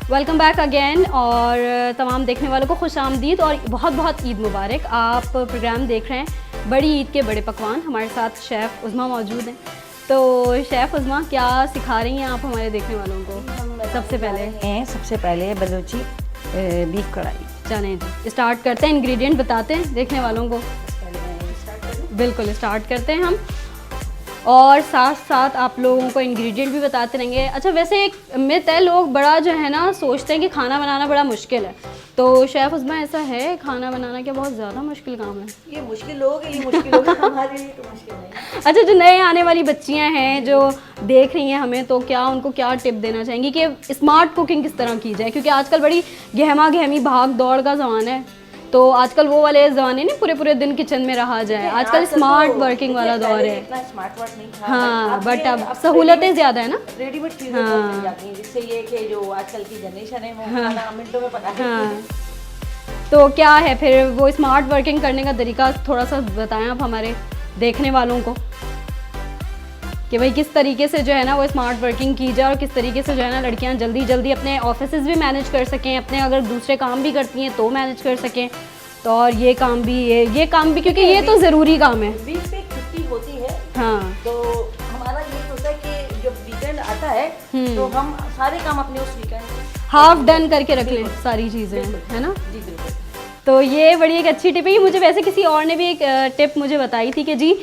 Welcome back again और तमाम देखने वालों को खुश आमदीद और बहुत बहुत ईद मुबारक। आप प्रोग्राम देख रहे हैं बड़ी ईद के बड़े पकवान। हमारे साथ शेफ़ उज़मा मौजूद हैं। तो शेफ़ उज़मा, क्या सिखा रही हैं आप हमारे देखने वालों को? सबसे पहले बलूची बीफ कढ़ाई। चलें स्टार्ट करते हैं, इंग्रेडिएंट बताते हैं देखने वालों को। बिल्कुल स्टार्ट करते हैं हम, और साथ साथ आप लोगों को इंग्रेडिएंट भी बताते रहेंगे। अच्छा, वैसे एक मिथ है, लोग बड़ा जो है ना सोचते हैं कि खाना बनाना बड़ा मुश्किल है। तो शेफ़ उज़मा, ऐसा है खाना बनाना क्या बहुत ज़्यादा मुश्किल काम है? ये मुश्किल लोगों के लिए मुश्किल होगा, हमारे लिए तो मुश्किल नहीं। अच्छा, जो नए आने वाली बच्चियां हैं जो देख रही हैं हमें, तो क्या उनको क्या टिप देना चाहेंगी कि स्मार्ट कुकिंग किस तरह की जाए? क्योंकि आजकल बड़ी गहमा गहमी भाग दौड़ का ज़माना है, तो आजकल वो वाले ज़माने नहीं पूरे पूरे दिन किचन में रहा जाए। आजकल स्मार्ट वर्किंग वाला दौर है। इतना स्मार्ट वर्क नहीं था। हाँ, बट अब सहूलतें ज़्यादा है ना, रेडीमेड चीज़ें बहुत मिल जाती हैं, जिससे ये कि जो आजकल की जनरेशन है वो खाना मिनटों में बना हाँ। है। तो क्या है फिर वो स्मार्ट वर्किंग करने का तरीका, थोड़ा सा बताएं आप हमारे देखने वालों को कि भाई किस तरीके से जो है ना वो स्मार्ट वर्किंग की जाए, और किस तरीके से जो है ना लड़कियां जल्दी जल्दी अपने ऑफिसेज भी मैनेज कर सकें, अपने अगर दूसरे काम भी करती हैं तो मैनेज कर सकें, तो और ये काम भी क्योंकि ये तो ज़रूरी काम है। बीच पे छुट्टी होती है। हाँ, तो हमारा ये होता है कि जब वीकेंड आता है तो हम सारे काम अपने उस वीकेंड हाफ डन करके रख लें सारी चीज़ें, है ना? जी बिल्कुल। तो ये बड़ी एक अच्छी टिप है। ये मुझे वैसे किसी और ने भी एक टिप मुझे बताई थी कि जी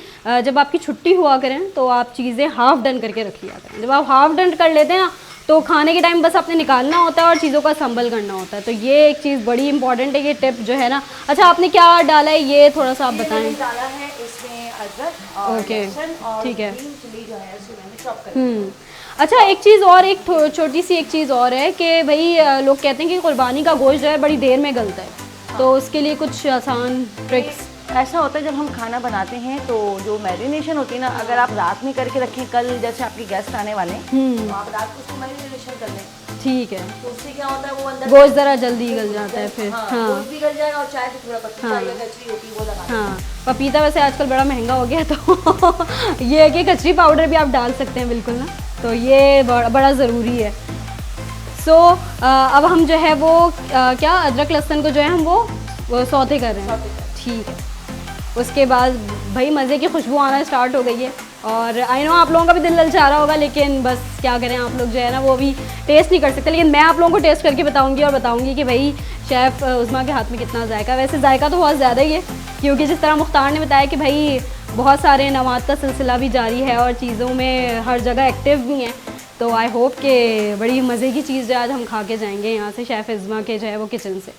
जब आपकी छुट्टी हुआ करें तो आप चीज़ें हाफ डन करके रख लिया करें। जब आप हाफ डन कर लेते हैं ना, तो खाने के टाइम बस आपने निकालना होता है और चीज़ों का संभल करना होता है। तो ये एक चीज़ बड़ी इंपॉर्टेंट है, ये टिप जो है ना। अच्छा, आपने क्या डाला है ये थोड़ा सा आप बताएं। डाला है इसमें अदरक और लहसुन और ठीक है। ग्रीन चिली जो है उसे मैंने चॉप कर अच्छा, एक चीज़ और, एक छोटी सी एक चीज़ और है कि भाई लोग कहते हैं कि कुर्बानी का गोश्त जो है बड़ी देर में गलता है। तो उसके लिए कुछ आसान ट्रिक्स? ऐसा होता है जब हम खाना बनाते हैं तो जो मैरिनेशन होती है ना, अगर आप रात में करके रखें, कल जैसे आपके गेस्ट आने वाले हैं तो आप रात को उसको मैरिनेशन कर लें। ठीक है। तो उससे क्या होता है वो अंदर गोश्त ज़रा जल्दी गल जाता है फिर। हाँ, गोश्त भी गल जाएगा और चाय भी थोड़ा पपीता या कचरी होती है वो लगा। हाँ, पपीता वैसे आजकल बड़ा महंगा हो गया है, तो ये है कि कचरी पाउडर भी आप डाल सकते हैं बिल्कुल ना, तो ये बड़ा ज़रूरी है। सो अब हम जो है वो क्या अदरक लहसुन को जो है हम वो सौते कर रहे हैं। ठीक है। उसके बाद भाई मज़े की खुशबू आना स्टार्ट हो गई है, और आई नो आप लोगों का भी दिल ललचा रहा होगा, लेकिन बस क्या करें, आप लोग जो है ना वो अभी टेस्ट नहीं कर सकते, लेकिन मैं आप लोगों को टेस्ट करके बताऊंगी और बताऊंगी कि भाई शेफ़ उज़मा के हाथ में कितना जायका। वैसे जायका तो बहुत ज़्यादा ही है, क्योंकि जिस तरह मुख्तार ने बताया कि भाई बहुत सारे नवात का सिलसिला भी जारी है और चीज़ों में हर जगह एक्टिव भी हैं। तो आई होप कि बड़ी मज़े की चीज़ जो आज हम खा के जाएंगे यहाँ से शेफ़ उज़मा के जो है वो किचन से।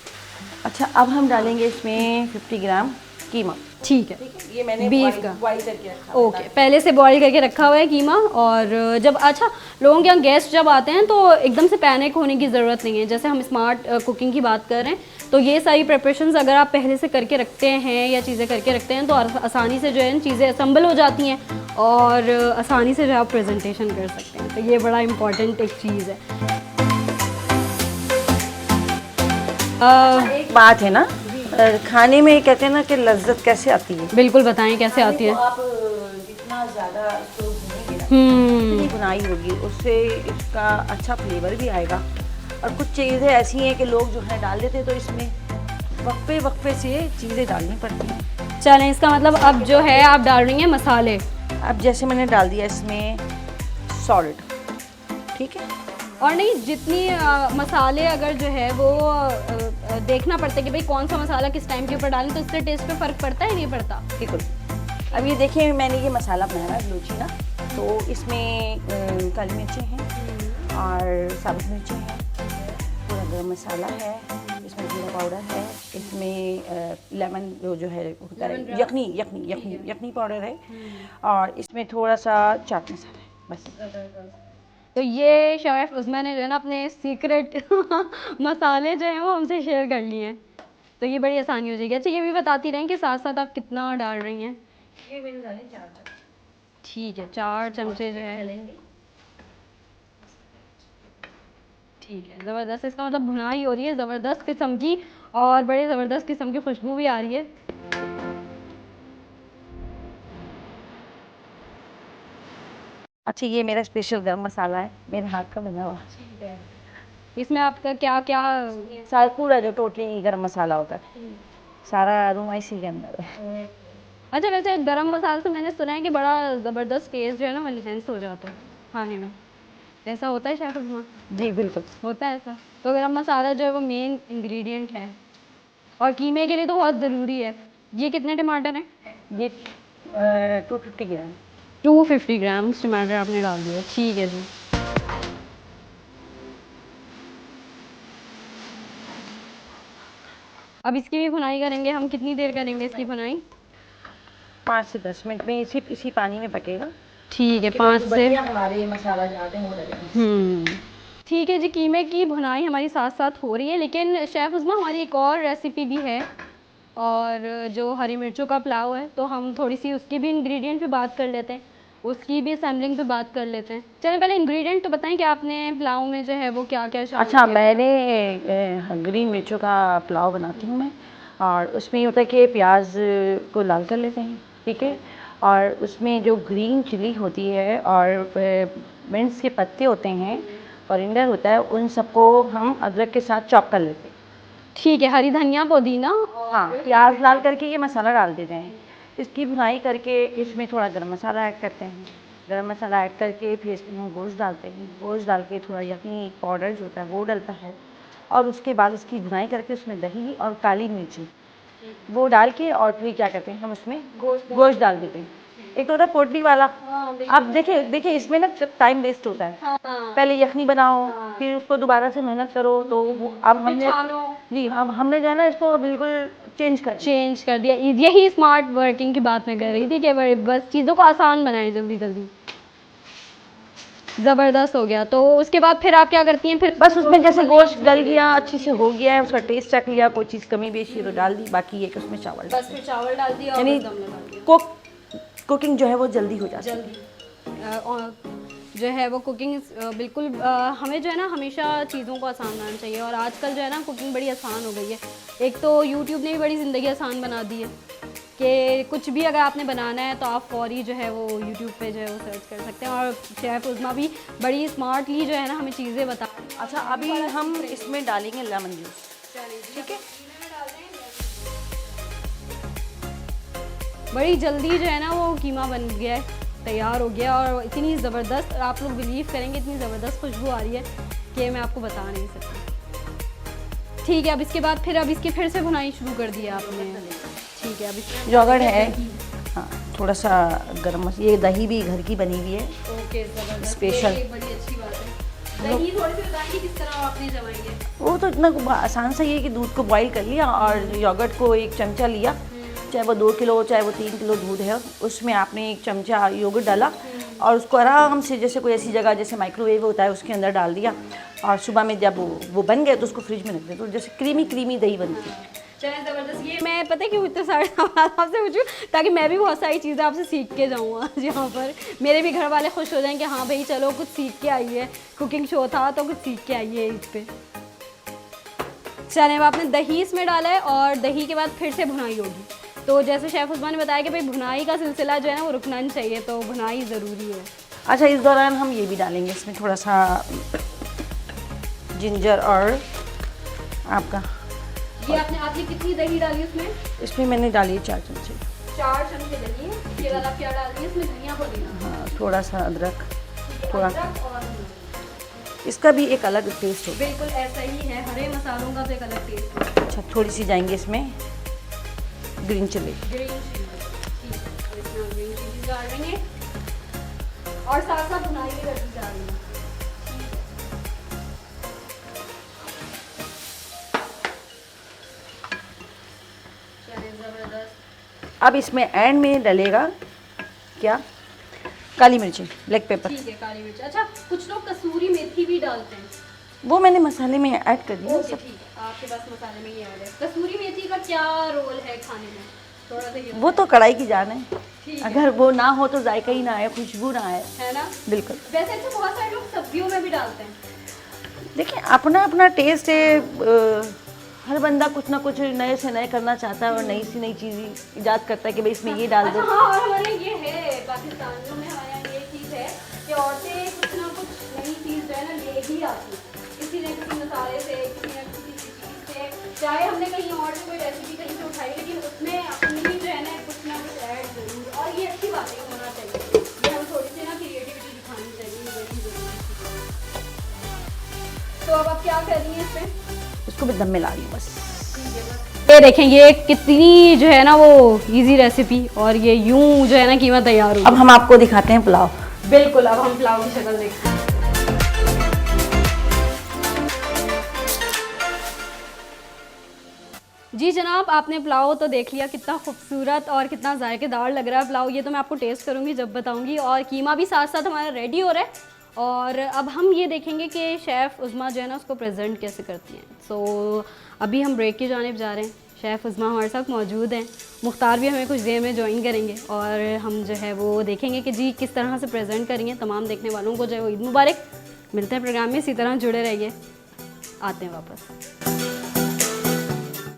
अच्छा, अब हम डालेंगे इसमें 50 ग्राम कीमा। ठीक है। ये मैंने बीफ का बॉईल करके रखा। ओके, पहले से बॉईल करके रखा हुआ है कीमा। और जब अच्छा लोगों के यहाँ गेस्ट जब आते हैं तो एकदम से पैनिक होने की ज़रूरत नहीं है। जैसे हम स्मार्ट कुकिंग की बात कर रहे हैं, तो ये सारी प्रिपरेशंस अगर आप पहले से करके रखते हैं या चीज़ें करके रखते हैं तो आसानी से जो है चीज़ें असम्बल हो जाती हैं और आसानी से जो है आप प्रेजेंटेशन कर सकते हैं। तो ये बड़ा इम्पॉर्टेंट एक चीज़ है। एक बात है ना, खाने में कहते हैं ना कि लज्जत कैसे आती है। बिल्कुल बताएं कैसे आती है। आप जितना ज़्यादा इसको भुनेंगे ना, जितनी भुनाई होगी उससे इसका अच्छा फ्लेवर भी आएगा। और कुछ चीज़ें ऐसी हैं कि लोग जो है डाल देते हैं, तो इसमें वक्फे वक्फे से चीज़ें डालनी पड़ती हैं। चलें, इसका मतलब अब जो है आप डाल रही हैं मसाले। अब जैसे मैंने डाल दिया इसमें सॉल्ट, ठीक है। और नहीं, जितनी मसाले अगर जो है वो देखना पड़ता है कि भाई कौन सा मसाला किस टाइम के ऊपर डालें, तो इससे टेस्ट पे फ़र्क पड़ता है नहीं पड़ता? बिल्कुल। अब ये देखिए, मैंने ये मसाला बनाया है बलूची ना, तो इसमें काली मिर्चें हैं और साबुत मिर्चें हैं, पूरा गरम मसाला है, इसमें जीरा पाउडर है, इसमें लेमन जो है यखनी पाउडर है, और इसमें थोड़ा सा चाट मसाला है, बस। तो ये शेफ़ उज़मा ने जो है ना अपने सीक्रेट मसाले जो हैं वो हमसे शेयर कर लिए हैं, तो ये बड़ी आसानी हो जाएगी। अच्छा, ये भी बताती रहें कि साथ साथ आप कितना डाल रही हैं? ये मैंने डाले 4 चम्मच। ठीक है, 4 चमचे जो है। ठीक है, ज़बरदस्त। इसका मतलब भुनाई हो रही है ज़बरदस्त किस्म की, और बड़े ज़बरदस्त किस्म की खुशबू भी आ रही है। अच्छा, ये मेरा स्पेशल गरम मसाला है, मेरे हाथ का बना हुआ। ठीक है। इसमें आपका क्या क्या? सारा पूरा जो टोटली गरम मसाला होता है सारा अरोमा इसी के अंदर है। अच्छा, वैसे गरम मसाला से मैंने सुना है कि बड़ा ज़बरदस्त टेस्ट जो है ना वो इनहेंस हो जाता है खाने में, ऐसा होता है शेफ अजमा? जी बिल्कुल। होता है ऐसा? तो गरम मसाला जो है वो मेन इंग्रेडिएंट है और कीमे के लिए तो बहुत ज़रूरी है। ये कितने टमाटर हैं? ये 250 ग्राम। 250 ग्राम टमाटर आपने डाल दिया, ठीक है जी। अब इसकी भी भुनाई करेंगे हम, कितनी देर करेंगे इसकी भुनाई? 5 से 10 मिनट में इसी पानी में पकेगा। ठीक है, 5 से हमारे मसाला जाते हैं वो लगेगा। ठीक है जी। कीमे की भुनाई हमारी साथ साथ हो रही है, लेकिन शेफ़ उज़मा हमारी एक और रेसिपी भी है, और जो हरी मिर्चों का पुलाव है, तो हम थोड़ी सी उसकी भी इंग्रेडिएंट पे बात कर लेते हैं, उसकी भी असेंबलिंग पे बात कर लेते हैं। चलिए पहले इंग्रेडिएंट तो बताएं कि आपने पुलाव में जो है वो क्या क्या शामिल अच्छा, किया? मैंने ग्रीन मिर्चों का पुलाव बनाती हूँ मैं, और उसमें ये होता है कि प्याज को लाल कर लेते हैं, ठीक है, और उसमें जो ग्रीन चिली होती है और मिर्च के पत्ते होते हैं, कोरिएंडर होता है, उन सबको हम अदरक के साथ चॉप कर लेते हैं। ठीक है, हरी धनिया पुदीना। हाँ, प्याज लाल करके ये मसाला डाल देते हैं, इसकी भुनाई करके इसमें थोड़ा गरम मसाला ऐड करते हैं, गरम मसाला ऐड करके फिर इसमें हम गोश्त डालते हैं, गोश्त डाल के थोड़ा यखनी पाउडर जो होता है वो डलता है, और उसके बाद उसकी भुनाई करके उसमें दही और काली मिर्ची वो डाल के, और फिर क्या करते हैं हम उसमें गोश्त डाल देते हैं। एक तो होता है पोटली वाला, आप देखिए इसमें ना टाइम वेस्ट होता है, पहले यखनी बनाओ, फिर उसको दोबारा से मेहनत करो, तो अब हमने जी हाँ हमने जो है ना इसको बिल्कुल चेंज कर दिया। यही स्मार्ट वर्किंग की बात मैं कर रही थी कि बस चीज़ों को आसान बनाए जल्दी जल्दी। ज़बरदस्त हो गया। तो उसके बाद फिर आप क्या करती हैं फिर? बस उसमें जैसे गोश्त डल गया, अच्छे से हो गया है, उसका टेस्ट चख लिया, कोई चीज़ कमी बेशी तो डाल दी, बाकी ये कि उसमें चावल बस फिर चावल डाल दिया और यानी दम लगा दिया। कुकिंग जो है वो जल्दी हो जाती है। जो है वो कुकिंग बिल्कुल हमें जो है ना हमेशा चीज़ों को आसान बनाना चाहिए, और आजकल जो है ना कुकिंग बड़ी आसान हो गई है। एक तो यूट्यूब ने भी बड़ी ज़िंदगी आसान बना दी है कि कुछ भी अगर आपने बनाना है तो आप फौरी जो है वो यूट्यूब पे जो है वो सर्च कर सकते हैं, और शेफ़ उज़मा भी बड़ी स्मार्टली जो है ना हमें चीज़ें बता। अच्छा, अभी हम इसमें डालेंगे लेमन जूस, ठीक है। बड़ी जल्दी जो है ना वो कीमा बन गया है, तैयार हो गया, और इतनी ज़बरदस्त, आप लोग बिलीव करेंगे इतनी ज़बरदस्त खुशबू आ रही है कि मैं आपको बता नहीं सकती। ठीक है, अब इसके बाद फिर अब इसकी फिर से भुनाई शुरू कर दी है आपने। ठीक है, अब इसमें योगर्ट है, हाँ थोड़ा सा गरम मसाला, ये दही भी घर की बनी हुई है। ओके, ज़बरदस्त, स्पेशल। ये बड़ी अच्छी बात है। दही थोड़ी सी बताएंगे किस तरह आपने जमाएंगे? वो तो इतना आसान सा ये कि दूध को बॉईल कर लिया और योगर्ट को एक चमचा लिया, चाहे वो 2 किलो चाहे वो 3 किलो दूध है, उसमें आपने एक चमचा योगर्ट डाला और उसको आराम से जैसे कोई ऐसी जगह जैसे माइक्रोवेव होता है उसके अंदर डाल दिया, और सुबह में जब वो बन गए तो उसको फ्रिज में रख दे, तो जैसे क्रीमी दही बनती है। चलिए ज़बरदस्त। ये मैं पता है क्यों इतने सारे सवाल आपसे पूछूं, ताकि मैं भी बहुत सारी चीज़ें आपसे सीख के जाऊँ आज यहाँ पर, मेरे भी घर वाले खुश हो जाएं कि हाँ भाई चलो कुछ सीख के आई है, कुकिंग शो था तो कुछ सीख के आई है इस पर। चलिए, अब आपने दही इसमें डाला है और दही के बाद फिर से भुनाई होगी, तो जैसे शेफ़ उस्मान ने बताया कि भाई भुनाई का सिलसिला जो है ना वो रुकना नहीं चाहिए, तो भुनाई ज़रूरी है। अच्छा, इस दौरान हम ये भी डालेंगे इसमें थोड़ा सा जिंजर, और आपका ये आपने कितनी दही डाली उसमें? इसमें मैंने डाली 4 चमचे। 4 चमचे दही है। इसके बाद आप क्या डाल रही हैं इसमें? धनिया पुदीना। हाँ, थोड़ा सा अदरक, थोड़ा अदरक और इसका भी एक अलग टेस्ट होगा। बिल्कुल ऐसा ही है, हरे मसालों का तो एक अलग टेस्ट है। अच्छा, थोड़ी सी जाएंगे इसमें ग्रीन चिली। ग्रीन चिली, ठीक है, इसमें हम ग्रीन चिली डाल देंगे और साथ साथ भुनाई भी करती जा रही है। अब इसमें एंड में डलेगा क्या? काली मिर्ची, ब्लैक पेपर। ठीक है, काली मिर्च। अच्छा, कुछ लोग कसूरी मेथी भी डालते हैं, वो मैंने मसाले में ऐड कर दिया। ओके, ठीक है, आपके पास मसाले में ही ऐड है। कसूरी मेथी का क्या रोल है खाने में, थोड़ा सा ये वो तो कढ़ाई की जान है, ठीक है। अगर वो ना हो तो जायका ही ना आए, खुशबू ना आए, है ना? बिल्कुल। वैसे तो बहुत सारे लोग सब्जियों में भी डालते हैं। देखिए, अपना अपना टेस्ट है, हर बंदा कुछ ना कुछ नए से नए करना चाहता है और नई सी नई चीज़ ईजाद करता है कि भाई इसमें ये डाल दो। अच्छा, हाँ, और हमारे ये है पाकिस्तानियों में हमारे यहाँ ये चीज़ है कि औरतें कुछ ना कुछ नई चीज़ जो है ना ले ही आती हैं। किसी ने किसी मसाले से, किसी ने किसी चीज़ से, चाहे हमने कहीं और से कोई रेसिपी कहीं से उठाई, लेकिन उसमें अपनी जो है ना कुछ ऐड जरूर, और ये अच्छी बात है, होना चाहिए। ये हम थोड़ी सी ना क्रिएटिविटी दिखानी चाहिए, बड़ी ज़रूरी है। तो अब आप क्या कर रही हैं इसमें? इसको भी दम में ला रही हूँ बस। ये देखें ये कितनी जो है ना वो इजी रेसिपी, और ये यूं जो है ना कीमा तैयार हो। अब हम आपको दिखाते हैं पुलाव। बिल्कुल, अब हम पुलाव की शक्ल देखते हैं। जी जनाब, आपने पुलाव तो देख लिया, कितना खूबसूरत और कितना जायकेदार लग रहा है पुलाव। ये तो मैं आपको टेस्ट करूँगी जब बताऊँगी, और कीमा भी साथ साथ हमारा रेडी हो रहा है। और अब हम ये देखेंगे कि शेफ़ उज़्मा जो है ना उसको प्रेजेंट कैसे करती हैं। सो अभी हम ब्रेक की जानिब जा रहे हैं। शेफ़ उज़्मा हमारे साथ मौजूद हैं, मुख्तार भी हमें कुछ देर में ज्वाइन करेंगे, और हम जो है वो देखेंगे कि जी किस तरह से प्रेजेंट करेंगे। तमाम देखने वालों को जो है वो ईद मुबारक। मिलते हैं प्रोग्राम में, इसी तरह जुड़े रहिए, आते हैं वापस।